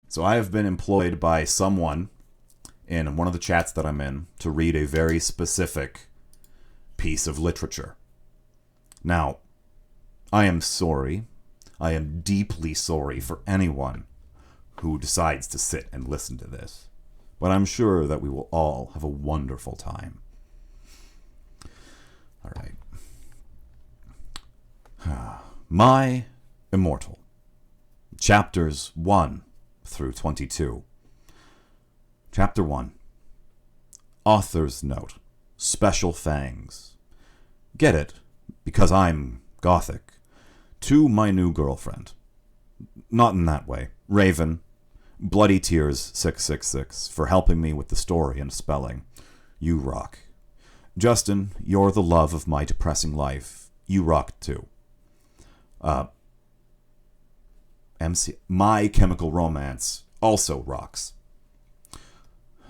So I have been employed by someone in one of the chats that I'm in to read a very specific piece of literature. Now, I am sorry. I am deeply sorry for anyone who decides to sit and listen to this. But I'm sure that we will all have a wonderful time. All right. My Immortal. Chapters 1 through 22. Chapter 1. Author's Note. Special Fangs. Get it, because I'm Gothic. To my new girlfriend. Not in that way. Raven. Bloody Tears 666 for helping me with the story and spelling. You rock. Justin, you're the love of my depressing life. You rock too. My Chemical Romance also rocks.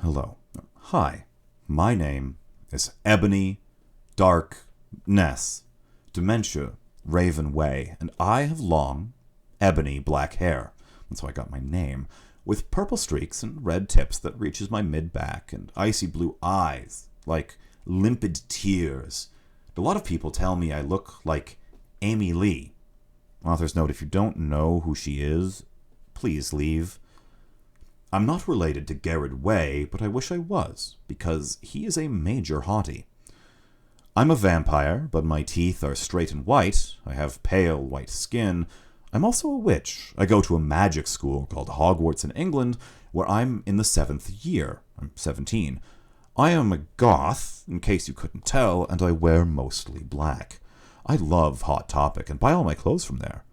Hello. Hi. My name is Ebony Dark Ness Dementia Raven Way, and I have long, ebony black hair. That's how I got my name. With purple streaks and red tips that reaches my mid-back, and icy blue eyes, like limpid tears. A lot of people tell me I look like Amy Lee. Author's note, if you don't know who she is, please leave. I'm not related to Garrett Way, but I wish I was, because he is a major hottie. I'm a vampire, but my teeth are straight and white. I have pale white skin. I'm also a witch. I go to a magic school called Hogwarts in England, where I'm in the 7th year. I'm 17. I am a goth, in case you couldn't tell, and I wear mostly black. I love Hot Topic and buy all my clothes from there.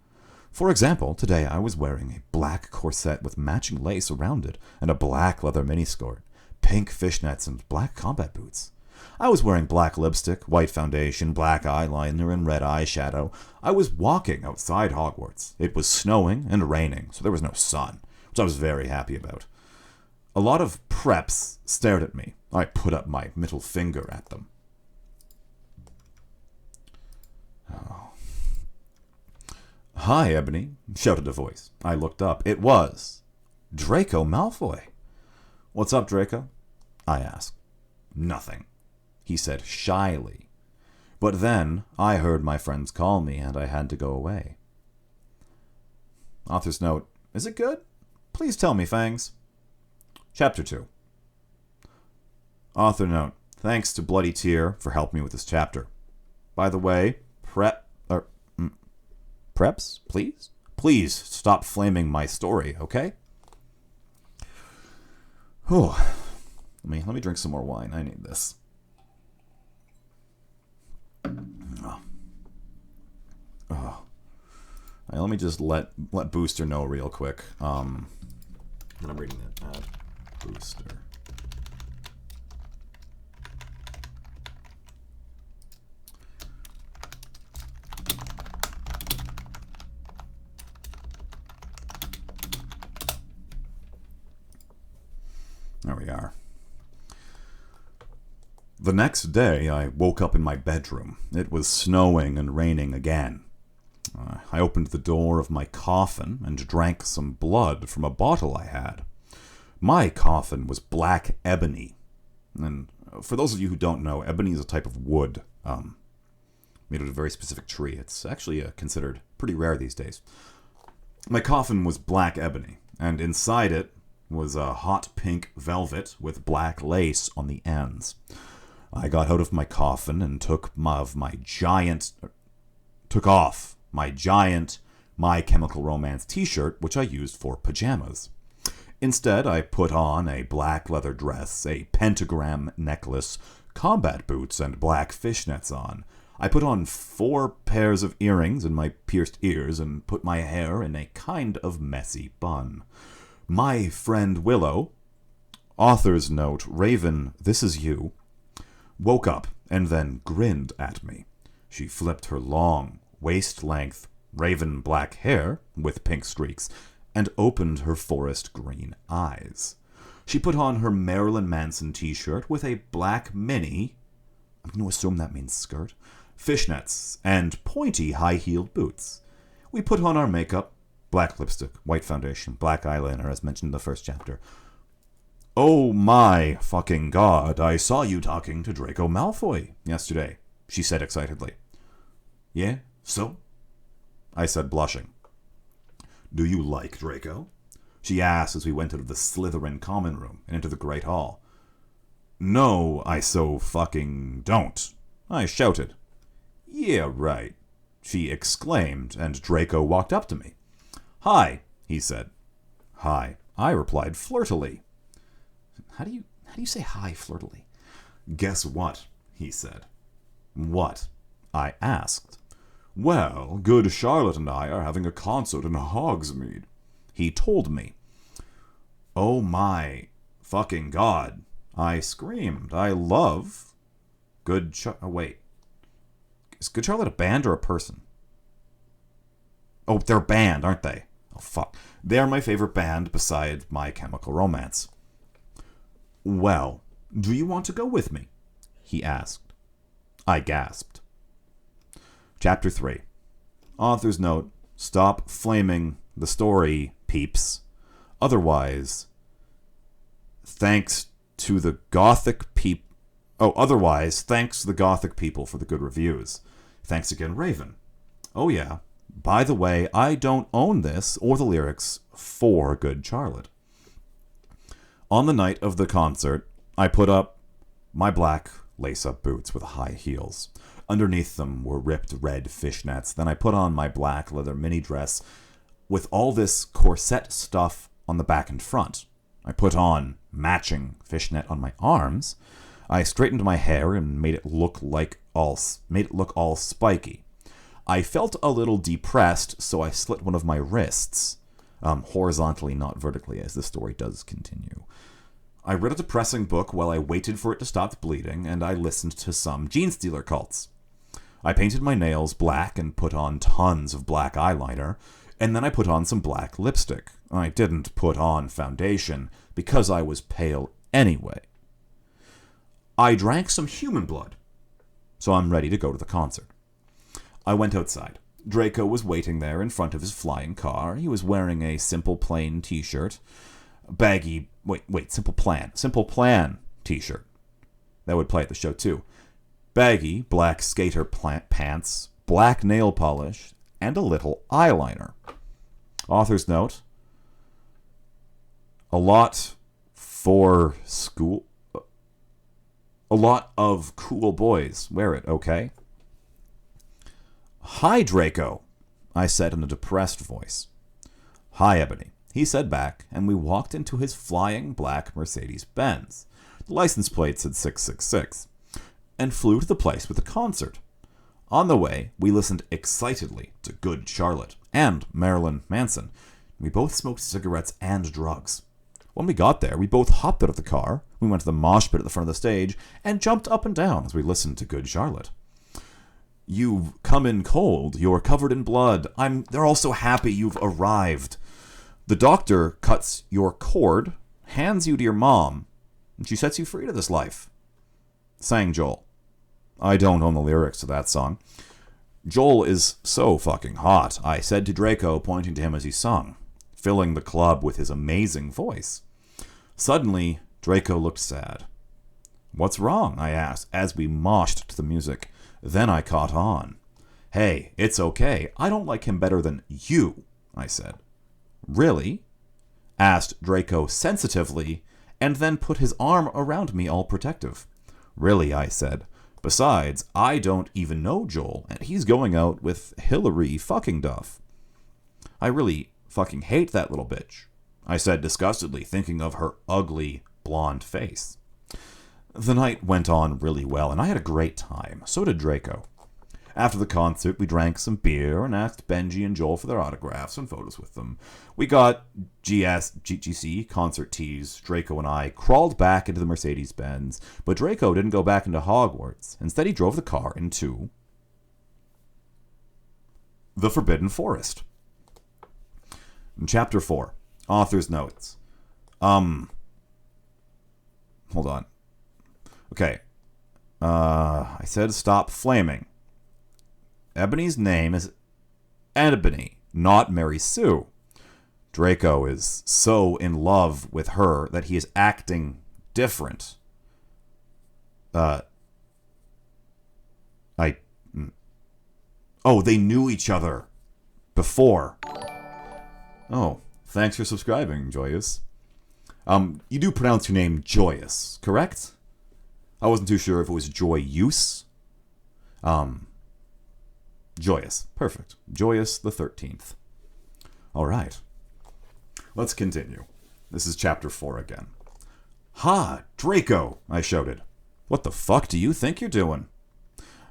For example, today I was wearing a black corset with matching lace around it and a black leather miniskirt, pink fishnets, and black combat boots. I was wearing black lipstick, white foundation, black eyeliner, and red eyeshadow. I was walking outside Hogwarts. It was snowing and raining, so there was no sun, which I was very happy about. A lot of preps stared at me. I put up my middle finger at them. Oh. Hi, Ebony, shouted a voice. I looked up. It was Draco Malfoy. What's up, Draco? I asked. Nothing, he said shyly. But then I heard my friends call me and I had to go away. Author's note, is it good? Please tell me, Fangs. Chapter 2. Author note, thanks to Bloody Tear for helping me with this chapter. By the way, preps, please? Please stop flaming my story, okay? Oh, let me drink some more wine. I need this. Oh. Right, let me just let Booster know real quick. I'm reading it. Add Booster. There we are. The next day, I woke up in my bedroom. It was snowing and raining again. I opened the door of my coffin and drank some blood from a bottle I had. My coffin was black ebony. And for those of you who don't know, ebony is a type of wood made of a very specific tree. It's actually considered pretty rare these days. My coffin was black ebony, and inside it was a hot pink velvet with black lace on the ends. I got out of my coffin and took off my giant My Chemical Romance t-shirt, which I used for pajamas. Instead, I put on a black leather dress, a pentagram necklace, combat boots, and black fishnets on. I put on 4 pairs of earrings in my pierced ears and put my hair in a kind of messy bun. My friend Willow, author's note, Raven, this is you, woke up and then grinned at me. She flipped her long, waist-length, raven black hair with pink streaks and opened her forest green eyes. She put on her Marilyn Manson t-shirt with a black mini, I'm going to assume that means skirt, fishnets, and pointy high-heeled boots. We put on our makeup, Black lipstick, white foundation, black eyeliner, as mentioned in the first chapter. "Oh my fucking god, I saw you talking to Draco Malfoy yesterday," she said excitedly. "Yeah, so?" I said, blushing. "Do you like Draco?" she asked as we went out of the Slytherin common room and into the Great Hall. "No, I so fucking don't," I shouted. "Yeah, right," she exclaimed, and Draco walked up to me. "Hi," he said. "Hi," I replied flirtily. How do you say hi flirtily? "Guess what?" he said. "What?" I asked. "Well, good Charlotte and I are having a concert in Hogsmeade," he told me. "Oh my fucking god," I screamed. "I love wait. Is Good Charlotte a band or a person? Oh, they're a band, aren't they? Oh, fuck. They're my favorite band besides My Chemical Romance. "Well, do you want to go with me?" he asked. I gasped. Chapter 3. Author's note: stop flaming the story, peeps. Otherwise, thanks to the Gothic people for the good reviews. Thanks again, Raven. Oh yeah, by the way, I don't own this or the lyrics for Good Charlotte. On the night of the concert, I put up my black lace-up boots with high heels. Underneath them were ripped red fishnets. Then I put on my black leather mini dress with all this corset stuff on the back and front. I put on matching fishnet on my arms. I straightened my hair and made it look all spiky. I felt a little depressed, so I slit one of my wrists, horizontally, not vertically, as the story does continue. I read a depressing book while I waited for it to stop bleeding, and I listened to some gene stealer cults. I painted my nails black and put on tons of black eyeliner, and then I put on some black lipstick. I didn't put on foundation because I was pale anyway. I drank some human blood, so I'm ready to go to the concert. I went outside. Draco was waiting there in front of his flying car. He was wearing a simple plain t-shirt. Simple Plan t-shirt. That would play at the show too. Baggy black skater pants, black nail polish, and a little eyeliner. Author's note: a lot of cool boys wear it, okay? "Hi, Draco," I said in a depressed voice. "Hi, Ebony," he said back, and we walked into his flying black Mercedes-Benz. The license plate said 666, and flew to the place with the concert. On the way, we listened excitedly to Good Charlotte and Marilyn Manson. We both smoked cigarettes and drugs. When we got there, we both hopped out of the car, we went to the mosh pit at the front of the stage, and jumped up and down as we listened to Good Charlotte. "You've come in cold. You're covered in blood. They're all so happy you've arrived. The doctor cuts your cord, hands you to your mom, and she sets you free to this life," sang Joel. I don't own the lyrics to that song. "Joel is so fucking hot," I said to Draco, pointing to him as he sung, filling the club with his amazing voice. Suddenly, Draco looked sad. "What's wrong?" I asked as we moshed to the music. Then I caught on. "Hey, it's okay. I don't like him better than you," I said. "Really?" asked Draco sensitively, and then put his arm around me all protective. "Really," I said. "Besides, I don't even know Joel, and he's going out with Hillary fucking Duff." "I really fucking hate that little bitch," I said disgustedly, thinking of her ugly, blonde face. The night went on really well, and I had a great time. So did Draco. After the concert, we drank some beer and asked Benji and Joel for their autographs and photos with them. We got GGC concert tees. Draco and I crawled back into the Mercedes-Benz, but Draco didn't go back into Hogwarts. Instead, he drove the car into the Forbidden Forest. Chapter 4. Author's notes. Hold on. Okay. I said stop flaming. Ebony's name is Ebony, not Mary Sue. Draco is so in love with her that he is acting different. Oh, they knew each other before. Oh, thanks for subscribing, Joyous. You do pronounce your name Joyous, correct? I wasn't too sure if it was Joyous. Joyous. Perfect. Joyous the 13th. All right. Let's continue. This is chapter 4 again. Ha! Draco! I shouted. What the fuck do you think you're doing?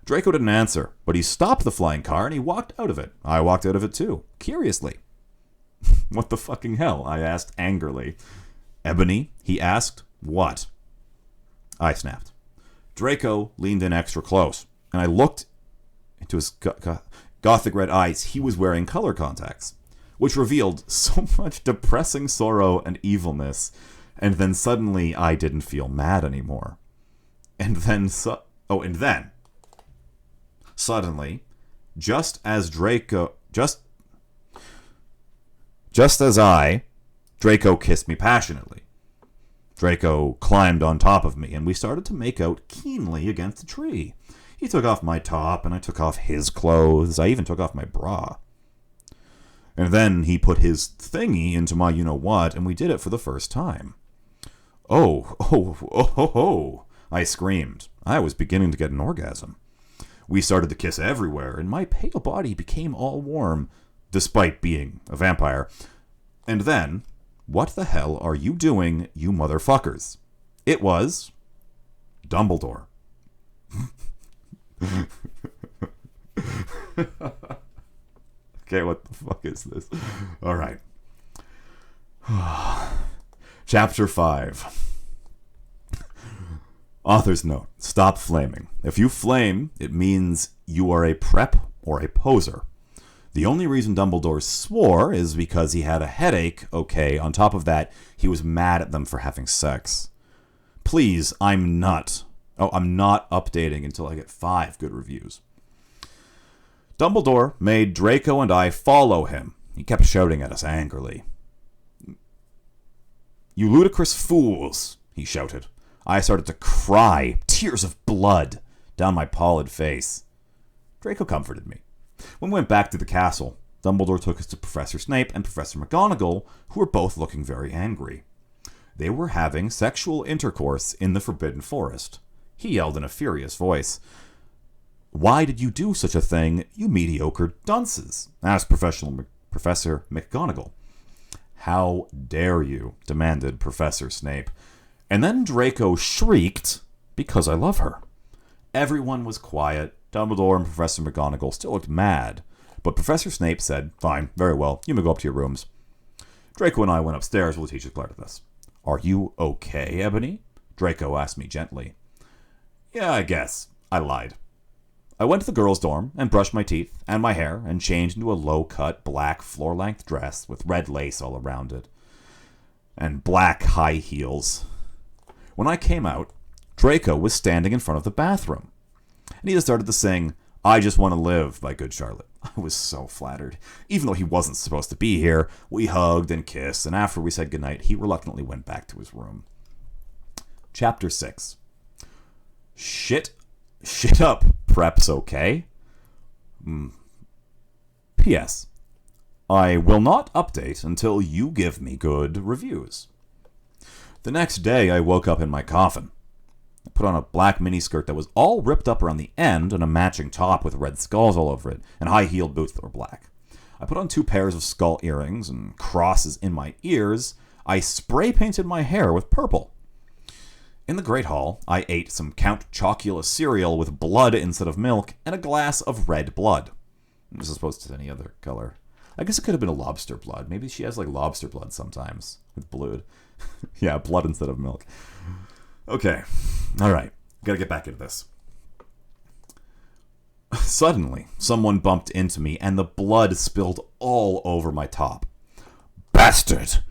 Draco didn't answer, but he stopped the flying car and he walked out of it. I walked out of it too, curiously. What the fucking hell? I asked angrily. Ebony? He asked. What? I snapped. Draco leaned in extra close, and I looked into his gothic red eyes. He was wearing color contacts, which revealed so much depressing sorrow and evilness, and then suddenly I didn't feel mad anymore. And then suddenly, just as Draco kissed me passionately. Draco climbed on top of me, and we started to make out keenly against a tree. He took off my top, and I took off his clothes. I even took off my bra. And then he put his thingy into my you-know-what, and we did it for the first time. Oh, I screamed. I was beginning to get an orgasm. We started to kiss everywhere, and my pale body became all warm, despite being a vampire. And then, what the hell are you doing, you motherfuckers? It was Dumbledore. Okay, what the fuck is this? All right. Chapter 5. Author's note. Stop flaming. If you flame, it means you are a prep or a poser. The only reason Dumbledore swore is because he had a headache. Okay, on top of that, he was mad at them for having sex. Please, I'm not updating until I get 5 good reviews. Dumbledore made Draco and I follow him. He kept shouting at us angrily. You ludicrous fools, he shouted. I started to cry, tears of blood, down my pallid face. Draco comforted me. When we went back to the castle, Dumbledore took us to Professor Snape and Professor McGonagall, who were both looking very angry. They were having sexual intercourse in the Forbidden Forest. He yelled in a furious voice. Why did you do such a thing, you mediocre dunces? Asked Professor McGonagall. How dare you? Demanded Professor Snape. And then Draco shrieked, because I love her. Everyone was quiet. Dumbledore and Professor McGonagall still looked mad. But Professor Snape said, fine, very well, you may go up to your rooms. Draco and I went upstairs while the teachers glared at us. Are you okay, Ebony? Draco asked me gently. Yeah, I guess. I lied. I went to the girls' dorm and brushed my teeth and my hair and changed into a low-cut black floor-length dress with red lace all around it. And black high heels. When I came out, Draco was standing in front of the bathroom. And he just started to sing, I Just Want to Live by Good Charlotte. I was so flattered. Even though he wasn't supposed to be here, we hugged and kissed, and after we said goodnight, he reluctantly went back to his room. Chapter 6. Shit up, Prep's okay. P.S. I will not update until you give me good reviews. The next day, I woke up in my coffin. I put on a black miniskirt that was all ripped up around the end and a matching top with red skulls all over it and high-heeled boots that were black. I put on 2 pairs of skull earrings and crosses in my ears. I spray-painted my hair with purple. In the Great Hall, I ate some Count Chocula cereal with blood instead of milk and a glass of red blood. As opposed to any other color. I guess it could have been a lobster blood. Maybe she has like lobster blood sometimes with blood. Yeah, blood instead of milk. Okay. All right. Gotta get back into this. Suddenly, someone bumped into me and the blood spilled all over my top. Bastard!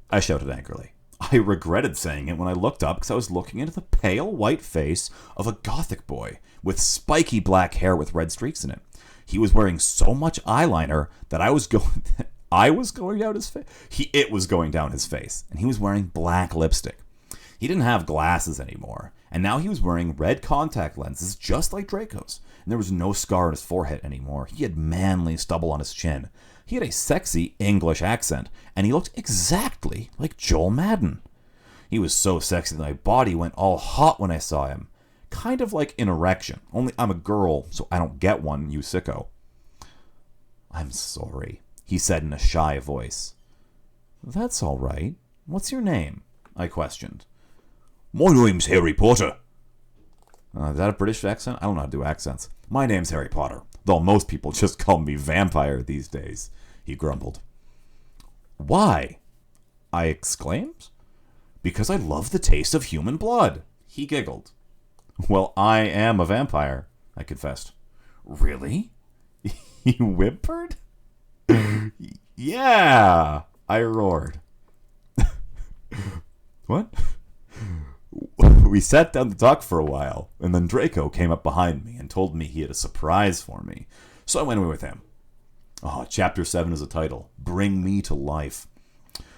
I shouted angrily. I regretted saying it when I looked up because I was looking into the pale white face of a gothic boy with spiky black hair with red streaks in it. He was wearing so much eyeliner that I was I was going down his face? It was going down his face, and he was wearing black lipstick. He didn't have glasses anymore, and now he was wearing red contact lenses just like Draco's, and there was no scar on his forehead anymore. He had manly stubble on his chin. He had a sexy English accent, and he looked exactly like Joel Madden. He was so sexy that my body went all hot when I saw him. Kind of like an erection, only I'm a girl, so I don't get one, you sicko. I'm sorry, he said in a shy voice. That's all right. What's your name? I questioned. My name's Harry Potter. Is that a British accent? I don't know how to do accents. My name's Harry Potter, though most people just call me Vampire these days, he grumbled. Why? I exclaimed. Because I love the taste of human blood, he giggled. Well, I am a vampire, I confessed. Really? He whimpered? Yeah, I roared. What? We sat down to talk for a while, and then Draco came up behind me and told me he had a surprise for me. So I went away with him. Oh, Chapter 7 is a title. Bring me to life.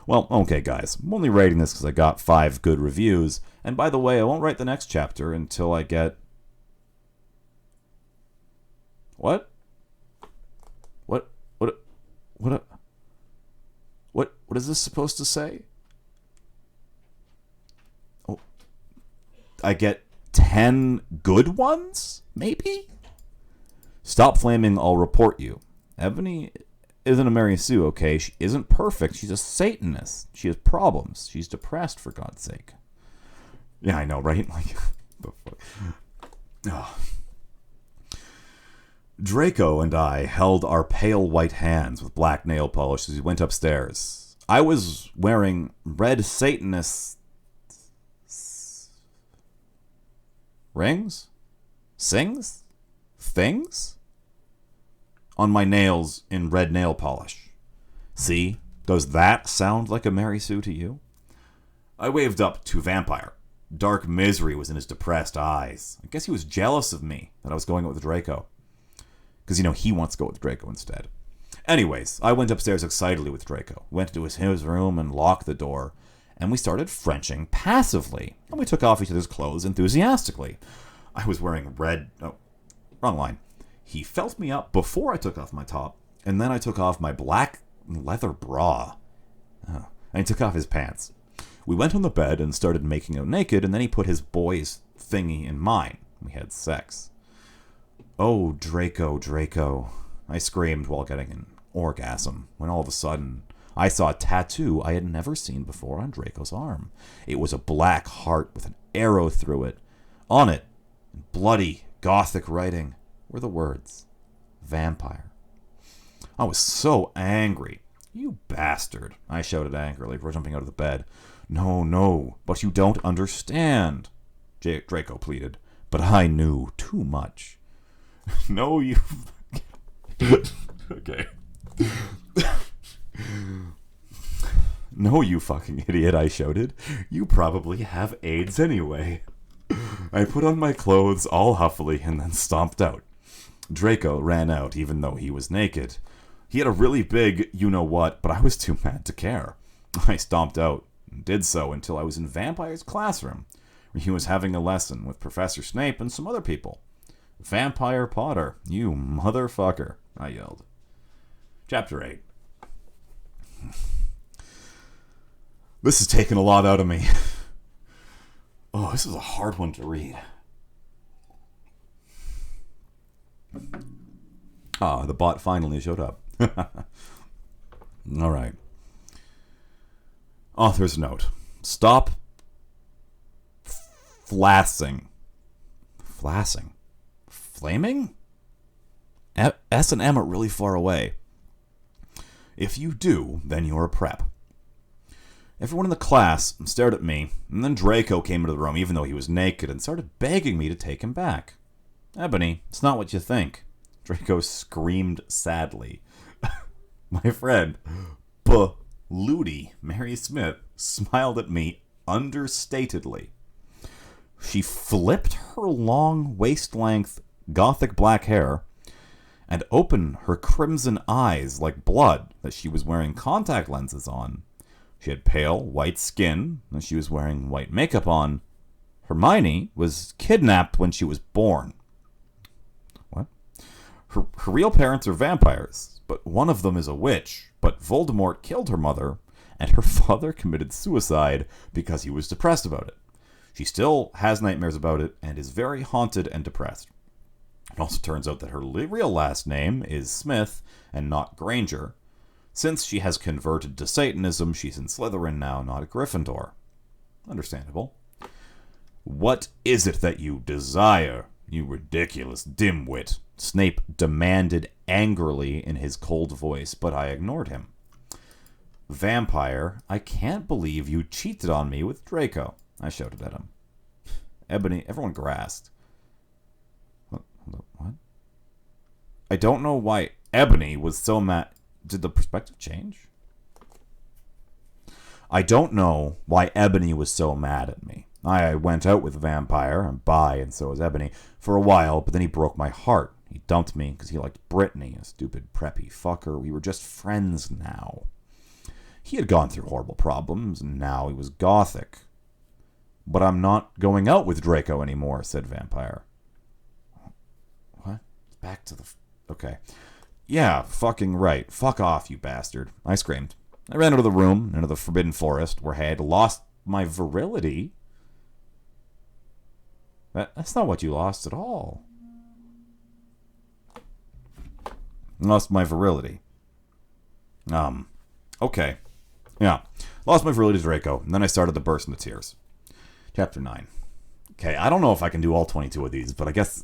Well, okay, guys. I'm only rating this because I got 5 good reviews. And by the way, I won't write the next chapter until I get... What? What is this supposed to say? Oh, I get 10 good ones? Maybe? Stop flaming, I'll report you. Ebony isn't a Mary Sue, okay? She isn't perfect. She's a Satanist. She has problems. She's depressed, for God's sake. Yeah, I know, right? Like, oh. Draco and I held our pale white hands with black nail polish as we went upstairs. I was wearing red Satanist rings? Things? On my nails in red nail polish. See? Does that sound like a Mary Sue to you? I waved up to Vampire. Dark misery was in his depressed eyes. I guess he was jealous of me that I was going out with Draco. Because, he wants to go with Draco instead. Anyways, I went upstairs excitedly with Draco. Went to his room and locked the door. And we started Frenching passively. And we took off each other's clothes enthusiastically. I was wearing red... Oh, wrong line. He felt me up before I took off my top. And then I took off my black leather bra. Oh, and he took off his pants. We went on the bed and started making out naked. And then he put his boy's thingy in mine. We had sex. Oh, Draco, I screamed while getting an orgasm, when all of a sudden I saw a tattoo I had never seen before on Draco's arm. It was a black heart with an arrow through it. On it, in bloody, gothic writing, were the words, Vampire. I was so angry. You bastard, I shouted angrily before jumping out of the bed. No, but you don't understand, Draco pleaded. But I knew too much. No, you... Okay. No, you fucking idiot, I shouted. You probably have AIDS anyway. I put on my clothes all huffily and then stomped out. Draco ran out even though he was naked. He had a really big you-know-what, but I was too mad to care. I stomped out and did so until I was in Vampire's classroom, where he was having a lesson with Professor Snape and some other people. Vampire Potter, you motherfucker, I yelled. Chapter 8. This has taken a lot out of me. Oh, this is a hard one to read. Ah, the bot finally showed up. All right. Author's note. Stop flassing. Flassing? Flaming? S and M are really far away. If you do, then you're a prep. Everyone in the class stared at me, and then Draco came into the room even though he was naked and started begging me to take him back. Ebony, it's not what you think. Draco screamed sadly. My friend, Ludi, Mary Smith, smiled at me understatedly. She flipped her long waist-length gothic black hair and open her crimson eyes like blood that she was wearing contact lenses on. She had pale, white skin, and she was wearing white makeup on. Hermione was kidnapped when she was born. What? Her real parents are vampires, but one of them is a witch. But Voldemort killed her mother, and her father committed suicide because he was depressed about it. She still has nightmares about it and is very haunted and depressed. It also turns out that her real last name is Smith and not Granger. Since she has converted to Satanism, she's in Slytherin now, not a Gryffindor. Understandable. What is it that you desire, you ridiculous dimwit? Snape demanded angrily in his cold voice, but I ignored him. Vampire, I can't believe you cheated on me with Draco, I shouted at him. Ebony, everyone grasped. What? I don't know why Ebony was so mad. Did the perspective change? I don't know why Ebony was so mad at me. I went out with Vampire, and bi, and so was Ebony, for a while, but then he broke my heart. He dumped me because he liked Brittany, a stupid preppy fucker. We were just friends now. He had gone through horrible problems, and now he was gothic. But I'm not going out with Draco anymore, said Vampire. What? Back to the... Okay. Yeah, fucking right. Fuck off, you bastard. I screamed. I ran out of the room, into the Forbidden Forest, where I had lost my virility. That's not what you lost at all. I lost my virility. Okay. Yeah. Lost my virility to Draco, and then I started to burst into tears. Chapter 9. Okay, I don't know if I can do all 22 of these, but I guess...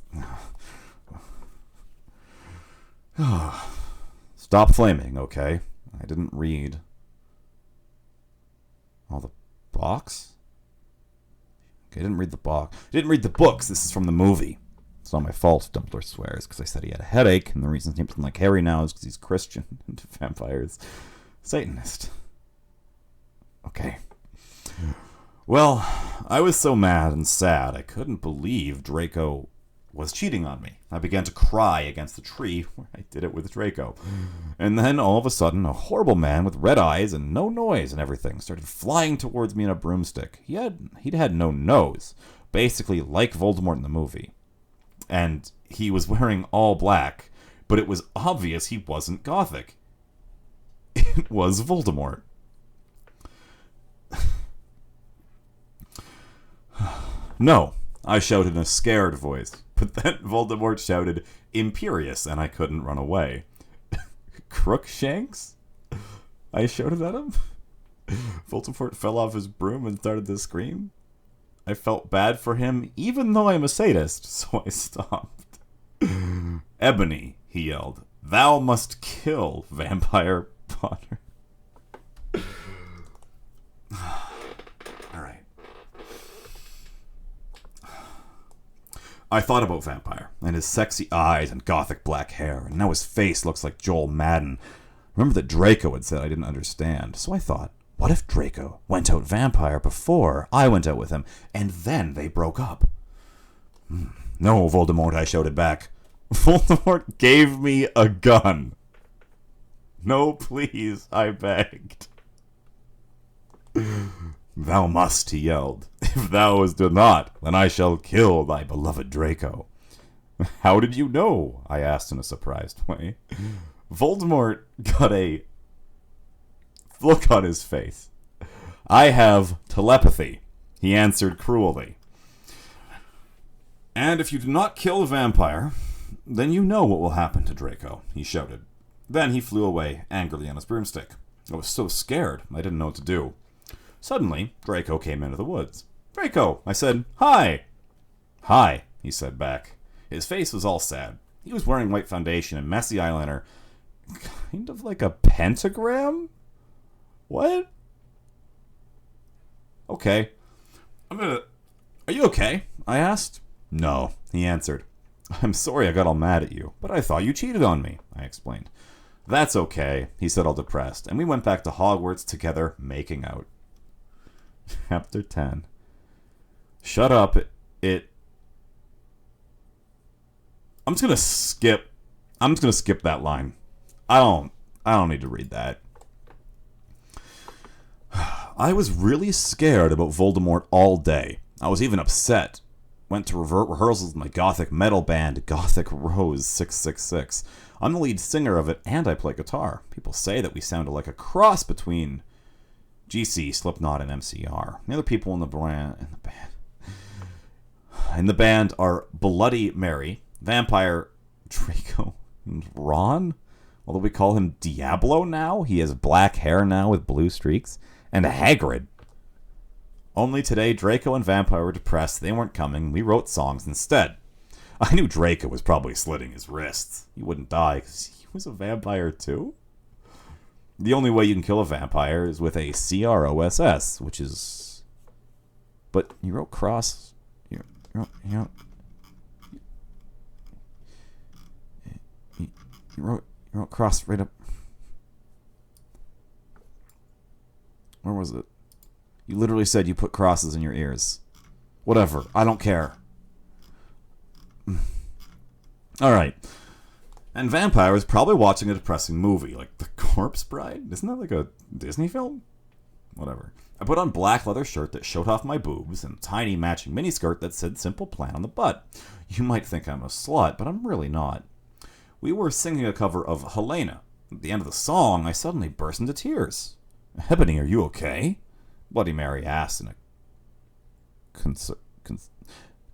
Stop flaming, okay? I didn't read all the box? Okay, I didn't read the box. I didn't read the books. This is from the movie. It's not my fault, Dumbledore swears, because I said he had a headache, and the reason he doesn't like Harry now is because he's Christian and vampires. Satanist. Okay. Well, I was so mad and sad, I couldn't believe Draco was cheating on me. I began to cry against the tree where I did it with Draco. And then, all of a sudden, a horrible man with red eyes and no nose and everything started flying towards me in a broomstick. He'd had no nose, basically like Voldemort in the movie. And he was wearing all black, but it was obvious he wasn't gothic. It was Voldemort. No, I shouted in a scared voice, but then Voldemort shouted, Imperious, and I couldn't run away. Crookshanks? I shouted at him. Voldemort fell off his broom and started to scream. I felt bad for him, even though I'm a sadist, so I stopped. Ebony, he yelled, thou must kill Vampire Potter. Alright. I thought about Vampire, and his sexy eyes and gothic black hair, and now his face looks like Joel Madden. Remember that Draco had said I didn't understand, so I thought, what if Draco went out Vampire before I went out with him, and then they broke up? No, Voldemort, I shouted back. Voldemort gave me a gun. No, please, I begged. Thou must, he yelled. If thou do not, then I shall kill thy beloved Draco. How did you know? I asked in a surprised way. Voldemort got a look on his face. I have telepathy, he answered cruelly. And if you do not kill a vampire, then you know what will happen to Draco, he shouted. Then he flew away, angrily on his broomstick. I was so scared, I didn't know what to do. Suddenly, Draco came into the woods. Draco, I said, hi. Hi, he said back. His face was all sad. He was wearing white foundation and messy eyeliner. Kind of like a pentagram? What? Okay. Are you okay? I asked. No, he answered. I'm sorry I got all mad at you, but I thought you cheated on me, I explained. That's okay, he said all depressed, and we went back to Hogwarts together, making out. Chapter 10. Shut up, I'm just gonna skip I'm just gonna skip that line. I don't need to read that. I was really scared about Voldemort all day. I was even upset. Went to rehearsals with my gothic metal band, Gothic Rose 666. I'm the lead singer of it, and I play guitar. People say that we sounded like a cross between GC, Slipknot, and MCR. The other people in the band are Bloody Mary, Vampire Draco, and Ron. Although we call him Diablo now, he has black hair now with blue streaks, and Hagrid. Only today, Draco and Vampire were depressed. They weren't coming. We wrote songs instead. I knew Draco was probably slitting his wrists. He wouldn't die because he was a vampire too. The only way you can kill a vampire is with a CROSS, which is... But you wrote cross... You wrote cross right up... Where was it? You literally said you put crosses in your ears. Whatever. I don't care. Alright. And Vampire is probably watching a depressing movie, like The Corpse Bride. Isn't that like a Disney film? Whatever. I put on a black leather shirt that showed off my boobs and a tiny matching miniskirt that said Simple Plan on the butt. You might think I'm a slut, but I'm really not. We were singing a cover of Helena. At the end of the song, I suddenly burst into tears. Ebony, are you okay? Bloody Mary asked in a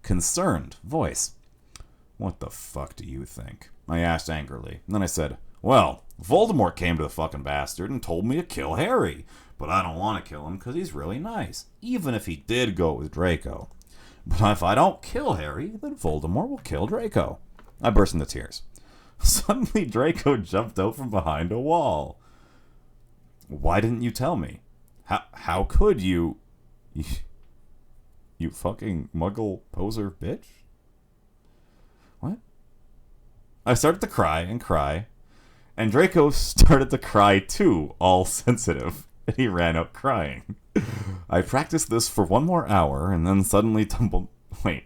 concerned voice. What the fuck do you think? I asked angrily. And then I said, well, Voldemort came to the fucking bastard and told me to kill Harry. But I don't want to kill him because he's really nice. Even if he did go with Draco. But if I don't kill Harry, then Voldemort will kill Draco. I burst into tears. Suddenly Draco jumped out from behind a wall. Why didn't you tell me? How could you... You fucking muggle poser bitch? What? I started to cry, and Draco started to cry too, all sensitive, and he ran out crying. I practiced this for 1 more hour, and then suddenly tumbled... Wait.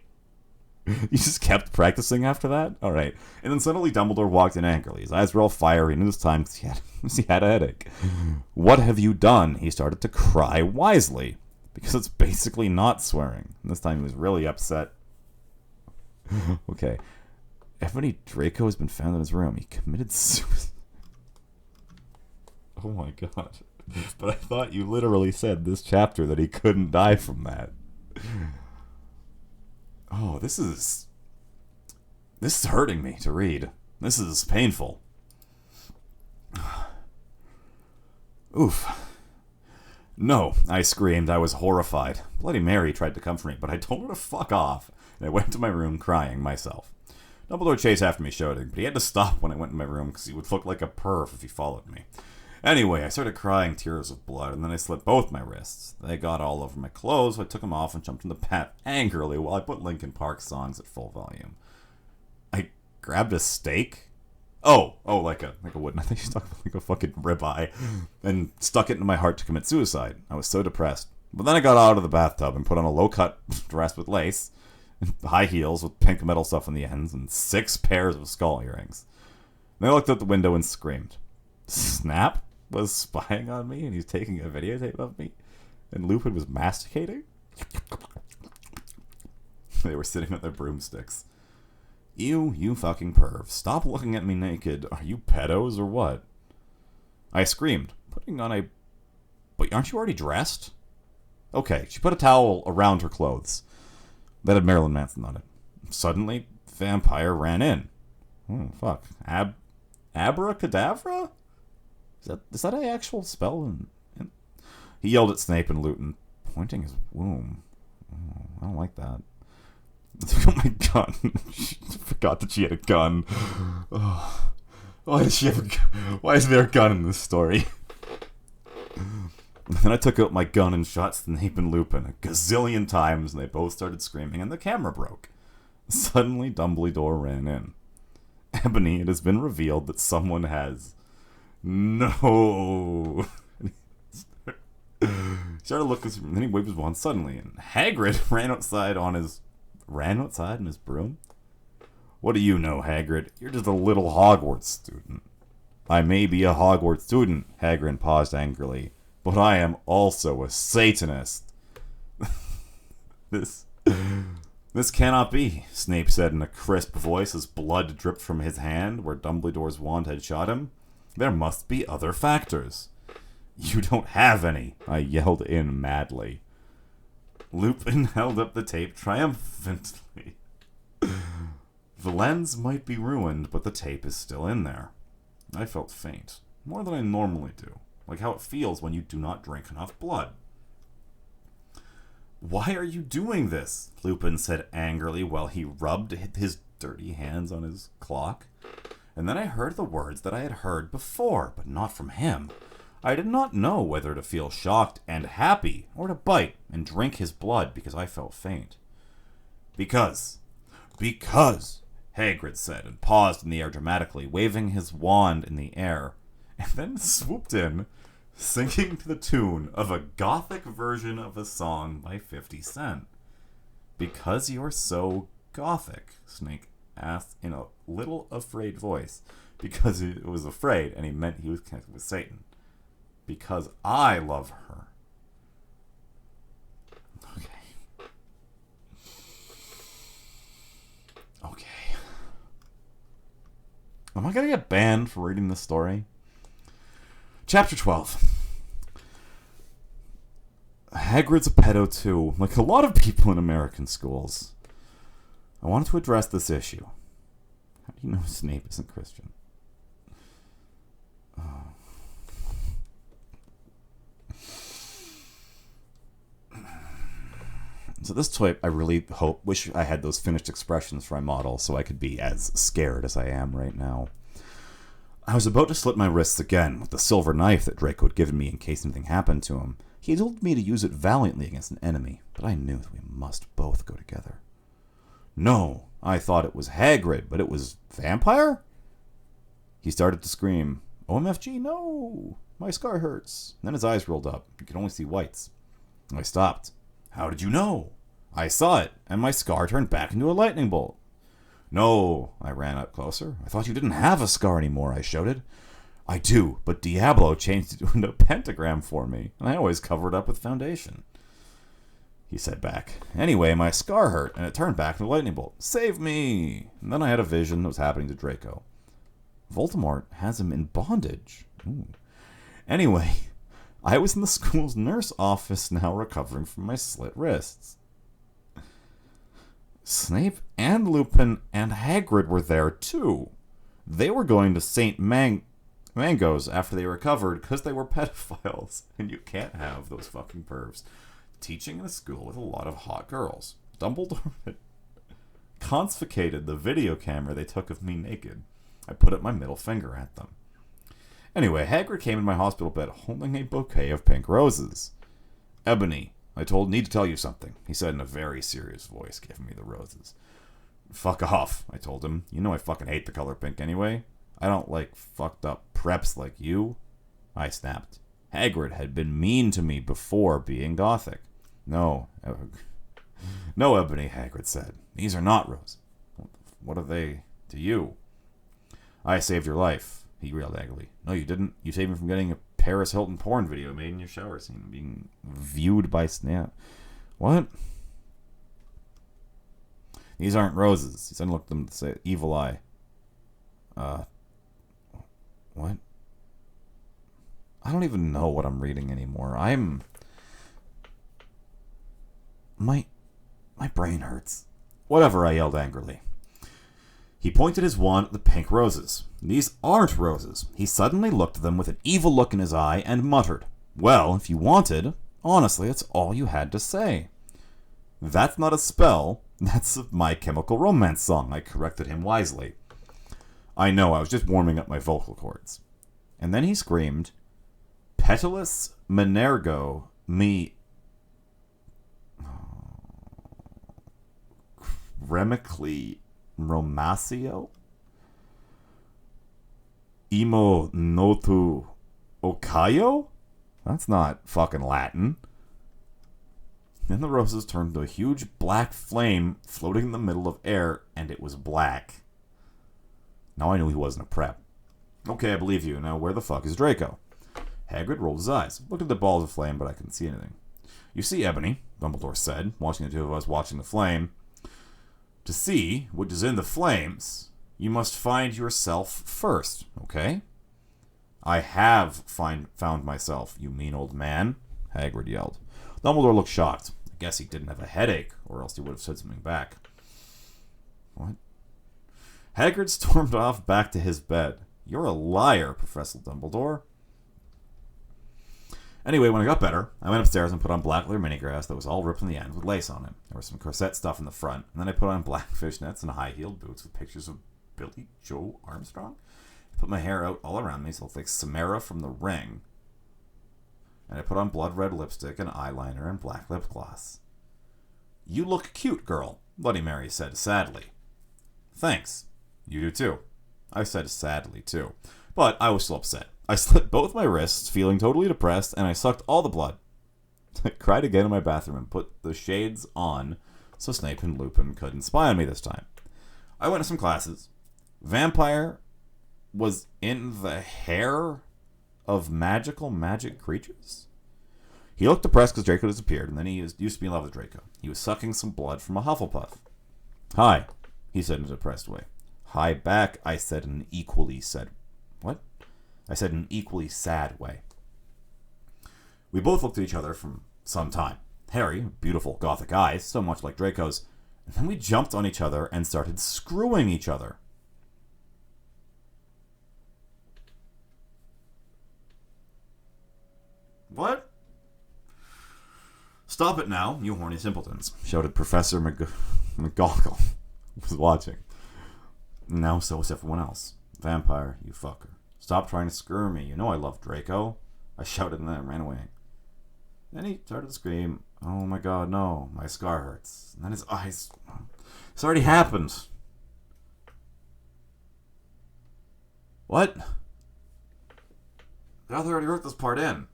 You just kept practicing after that? Alright. And then suddenly Dumbledore walked in angrily. His eyes were all fiery, and this time he had a headache. What have you done? He started to cry wisely. Because it's basically not swearing. And this time he was really upset. Okay. Ebony Draco has been found in his room. He committed suicide. Oh my god. But I thought you literally said this chapter that he couldn't die from that. Oh, this is hurting me to read. This is painful. Oof. No, I screamed. I was horrified. Bloody Mary tried to comfort me, but I told her to fuck off, and I went to my room crying myself. Dumbledore chased after me shouting, but he had to stop when I went in my room because he would look like a perv if he followed me. Anyway, I started crying tears of blood, and then I slit both my wrists. They got all over my clothes, so I took them off and jumped in the bath angrily while I put Linkin Park songs at full volume. I grabbed a steak. Oh, like a wooden. I think she's talking about like a fucking ribeye, and stuck it into my heart to commit suicide. I was so depressed. But then I got out of the bathtub and put on a low-cut dress with lace, and high heels with pink metal stuff on the ends, and 6 pairs of skull earrings. And I looked out the window and screamed. Snap was spying on me, and he's taking a videotape of me, and Lupin was masticating. They were sitting on their broomsticks. You fucking perv. Stop looking at me naked. Are you pedos or what? I screamed, putting on a... But aren't you already dressed? Okay, she put a towel around her clothes. That had Marilyn Manson on it. Suddenly, Vampire ran in. Oh, fuck. Abracadabra? Is that an actual spell? He yelled at Snape and Luton, pointing his womb. Oh, I don't like that. I took out my gun. I forgot that she had a gun. Oh. Why does she have a gun? Why is there a gun in this story? And then I took out my gun and shot Snape and Lupin a gazillion times, and they both started screaming, and the camera broke. Suddenly, Dumbledore ran in. Ebony, it has been revealed that someone has... No! He started looking, and then he waved his wand suddenly, and Hagrid ran outside in his broom? What do you know, Hagrid? You're just a little Hogwarts student. I may be a Hogwarts student, Hagrid paused angrily, but I am also a Satanist. This cannot be, Snape said in a crisp voice as blood dripped from his hand where Dumbledore's wand had shot him. There must be other factors. You don't have any, I yelled in madly. Lupin held up the tape triumphantly. The lens might be ruined, but the tape is still in there. I felt faint, more than I normally do, like how it feels when you do not drink enough blood. Why are you doing this? Lupin said angrily while he rubbed his dirty hands on his clock. And then I heard the words that I had heard before, but not from him. I did not know whether to feel shocked and happy, or to bite and drink his blood because I felt faint. Because, Hagrid said, and paused in the air dramatically, waving his wand in the air, and then swooped in, singing to the tune of a gothic version of a song by 50 Cent. Because you're so gothic, Snake asked in a little afraid voice, because he was afraid, and he meant he was connected with Satan. Because I love her. Okay. Am I gonna get banned for reading this story? Chapter 12. Hagrid's a pedo too, like a lot of people in American schools. I wanted to address this issue. How do you know Snape isn't Christian? So this type, I really wish I had those finished expressions for my model so I could be as scared as I am right now. I was about to slit my wrists again with the silver knife that Draco had given me in case anything happened to him. He told me to use it valiantly against an enemy, but I knew that we must both go together. No, I thought it was Hagrid, but it was Vampire? He started to scream, OMFG, no! My scar hurts. And then his eyes rolled up. You could only see whites. I stopped. How did you know? I saw it, and my scar turned back into a lightning bolt. No, I ran up closer. I thought you didn't have a scar anymore, I shouted. I do, but Diablo changed it into a pentagram for me, and I always cover it up with foundation. He said back, anyway, my scar hurt, and it turned back into a lightning bolt. Save me! And then I had a vision that was happening to Draco. Voldemort has him in bondage. Ooh. Anyway, I was in the school's nurse office now recovering from my slit wrists. Snape and Lupin and Hagrid were there too. They were going to St. Mango's after they recovered because they were pedophiles. And you can't have those fucking pervs teaching in a school with a lot of hot girls. Dumbledore had confiscated the video camera they took of me naked. I put up my middle finger at them. Anyway, Hagrid came in my hospital bed holding a bouquet of pink roses. Ebony, need to tell you something, he said in a very serious voice, giving me the roses. Fuck off, I told him. You know I fucking hate the color pink anyway. I don't like fucked up preps like you. I snapped. Hagrid had been mean to me before being gothic. No, Ebony, Hagrid said. These are not roses. What are they to you? I saved your life. He yelled angrily. No, you didn't. You saved me from getting a Paris Hilton porn video made in your shower scene, being viewed by Snap. What? These aren't roses. He suddenly looked at them to say, evil eye. What? I don't even know what I'm reading anymore. My brain hurts. Whatever, I yelled angrily. He pointed his wand at the pink roses. These aren't roses. He suddenly looked at them with an evil look in his eye and muttered, well, if you wanted, honestly, that's all you had to say. That's not a spell. That's a My Chemical Romance song, I corrected him wisely. I know, I was just warming up my vocal cords. And then he screamed, Petalus Minergo me... Remically Romacio? Imo notu okayo? That's not fucking Latin. Then the roses turned to a huge black flame floating in the middle of air, and it was black. Now I knew he wasn't a prep. Okay, I believe you. Now where the fuck is Draco? Hagrid rolled his eyes, looked at the balls of flame, but I couldn't see anything. You see, Ebony, Dumbledore said, watching the two of us watching the flame. To see what is in the flames, you must find yourself first, okay? I have found myself, you mean old man, Hagrid yelled. Dumbledore looked shocked. I guess he didn't have a headache, or else he would have said something back. What? Hagrid stormed off back to his bed. You're a liar, Professor Dumbledore. Anyway, when I got better, I went upstairs and put on black leather mini-grass that was all ripped from the end with lace on it. There was some corset stuff in the front, and then I put on black fishnets and high-heeled boots with pictures of Billy Joe Armstrong. I put my hair out all around me so it looked like Samara from The Ring. And I put on blood-red lipstick and eyeliner and black lip gloss. You look cute, girl, Bloody Mary said sadly. Thanks. You do too. I said sadly too. But I was still upset. I slit both my wrists, feeling totally depressed, and I sucked all the blood. I cried again in my bathroom and put the shades on so Snape and Lupin couldn't spy on me this time. I went to some classes. Vampire was in the hair of magic creatures? He looked depressed because Draco disappeared, and then he used to be in love with Draco. He was sucking some blood from a Hufflepuff. Hi, he said in a depressed way. Hi back, I said in an equally sad... What? I said in an equally sad way. We both looked at each other for some time. Harry, beautiful gothic eyes, so much like Draco's, and then we jumped on each other and started screwing each other. What? Stop it now, you horny simpletons, shouted Professor McGonagall, who was watching. Now so is everyone else. Vampire, you fucker. Stop trying to screw me. You know I love Draco. I shouted and then I ran away. Then he started to scream, oh my god, no, my scar hurts. And then his eyes... It's already happened. What? I thought I already wrote this part in.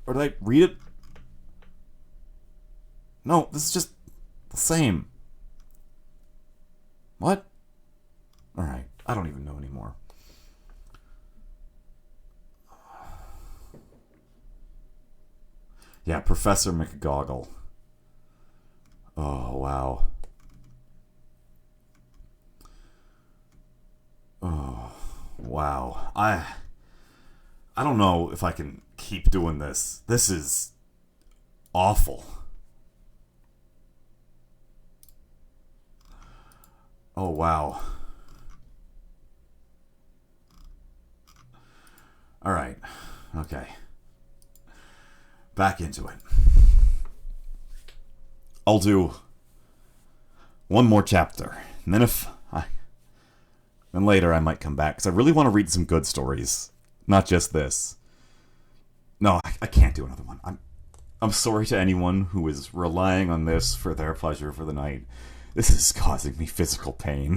Or did I read it? No, this is just the same. What? Alright, I don't even know anymore. Yeah, Professor McGoggle. Oh, wow. Oh, wow. I don't know if I can keep doing this. This is awful. Oh, wow. All right. Okay. Back into it. I'll do one more chapter. And then then later I might come back, because I really want to read some good stories. Not just this. No, I can't do another one. I'm sorry to anyone who is relying on this for their pleasure for the night. This is causing me physical pain.